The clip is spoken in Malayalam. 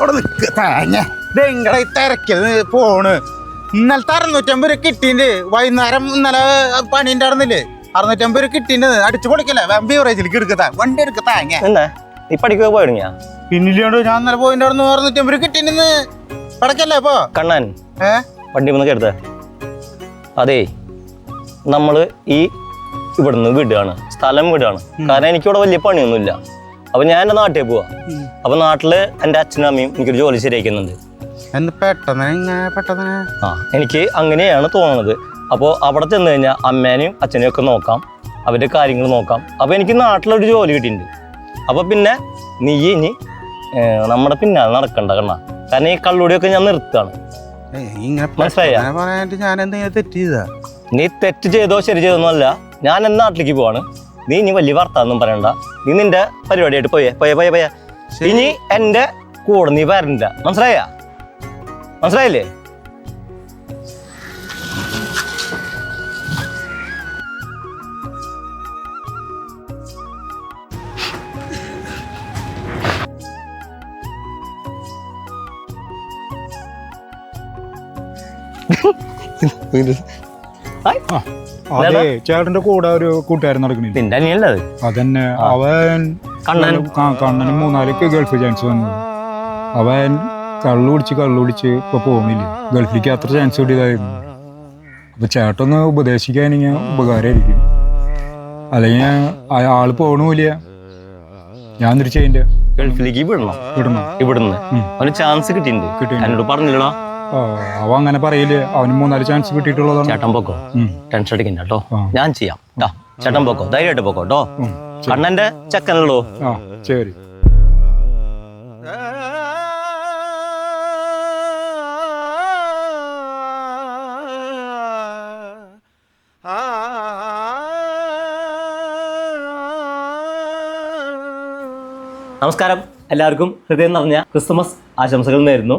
അവിടെ നിൽക്ക് തേങ്ങ ഇതെങ്ങടെ തിരക്കത് പോണ്. ഇന്നലത്തെ 650 രൂപ കിട്ടീൻ്റെ വൈകുന്നേരം ഇന്നലെ പണീൻ്റെ നടന്നില്ലേ 650 രൂപ കിട്ടീൻ്റെ അടിച്ചു പൊളിക്കല്ലേ ബീവറേജിലേക്ക് എടുക്കത്താ വണ്ടി എടുക്ക തേങ്ങ എന്നാ നീ പഠിക്കുക പോയിടുങ്ങിയാ പിന്നില്ലാണ്ട് ഞാൻ ഇന്നലെ പോയിൻ്റെ അവിടെ 650 രൂപ കിട്ടീന്ന് പടക്കല്ലേ അപ്പൊ കണ്ണാൻ വണ്ടി വന്ന് കരുത. അതേ നമ്മള് ഇവിടുന്ന് വിടുകയാണ്, സ്ഥലം വിടുകയാണ്. കാരണം എനിക്കിവിടെ വലിയ പണിയൊന്നുമില്ല. അപ്പൊ ഞാൻ എൻ്റെ നാട്ടിൽ പോവാ. അപ്പൊ നാട്ടില് എൻ്റെ അച്ഛനും അമ്മയും എനിക്കൊരു ജോലി ശരിയാക്കുന്നുണ്ട്. എനിക്ക് അങ്ങനെയാണ് തോന്നുന്നത്. അപ്പോൾ അവിടെ ചെന്ന് കഴിഞ്ഞാൽ അമ്മേനെയും അച്ഛനെയും ഒക്കെ നോക്കാം, അവരുടെ കാര്യങ്ങൾ നോക്കാം. അപ്പോൾ എനിക്ക് നാട്ടിലൊരു ജോലി കിട്ടിയിട്ടുണ്ട്. അപ്പോൾ പിന്നെ നീ ഇനി നമ്മുടെ പിന്നാലെ നടക്കണ്ട കണ്ണ. കാരണം ഈ കള്ളുടിയൊക്കെ ഞാൻ നിർത്തുകയാണ്. നീ തെറ്റ് ചെയ്തോ ശരി ചെയ്തോന്നല്ല, ഞാൻ എൻ്റെ നാട്ടിലേക്ക് പോവാണ്. നീ ഇനി വലിയ വർത്താനൊന്നും പറയണ്ട. നീ നിന്റെ പരിപാടിയായിട്ട് പോയേ. ഇനി എൻ്റെ കൂടെ നീ വരണ്ട. മനസ്സിലായില്ലേ? ചേട്ടന്റെ കൂടെ ഒരു കൂട്ടുകാരൻ നടക്കണില്ല. നിന്റെ അനിയല്ലത് അതന്നെ. അവൻ കണ്ണനും 4 ഗൾഫ് ചാൻസ് വന്നു. അവൻ കള്ളുപിടിച്ച് ഇപ്പൊ പോകുന്നില്ല. ഗൾഫിലേക്ക് അത്ര ചാൻസ് കിട്ടിയതായിരുന്നു. അപ്പൊ ചേട്ടൊന്ന് ഉപദേശിക്കാനെങ്കിൽ ഉപകാരമായിരിക്കും. അല്ലെങ്കിൽ ആള് പോകണമില്ല. ഞാൻ തിരിച്ചതിന്റെ ഗൾഫിലേക്ക് വിടണം. ഇവിടുന്ന് അവന് ചാൻസ് കിട്ടിയിട്ടുണ്ട്. എന്നോട് പറഞ്ഞില്ലടാ. അവൻ അങ്ങനെ പറയില്ലേ. അവന് 4 ചാൻസ് കിട്ടിയിട്ടുള്ളതാണ്. ചേട്ടൻ പോക്കോ, ടെൻഷൻ അടിക്കണ്ട കേട്ടോ. ഞാൻ ചെയ്യാം. ചേട്ടൻ പോക്കോ, ധൈര്യമായിട്ട് പോക്കോ കേട്ടോ. കണ്ണന്റെ ചെക്കനുള്ളൂ. ശരി. നമസ്കാരം എല്ലാവർക്കും. ഹൃദയം നിറഞ്ഞ ക്രിസ്മസ് ആശംസകൾ നേരുന്നു.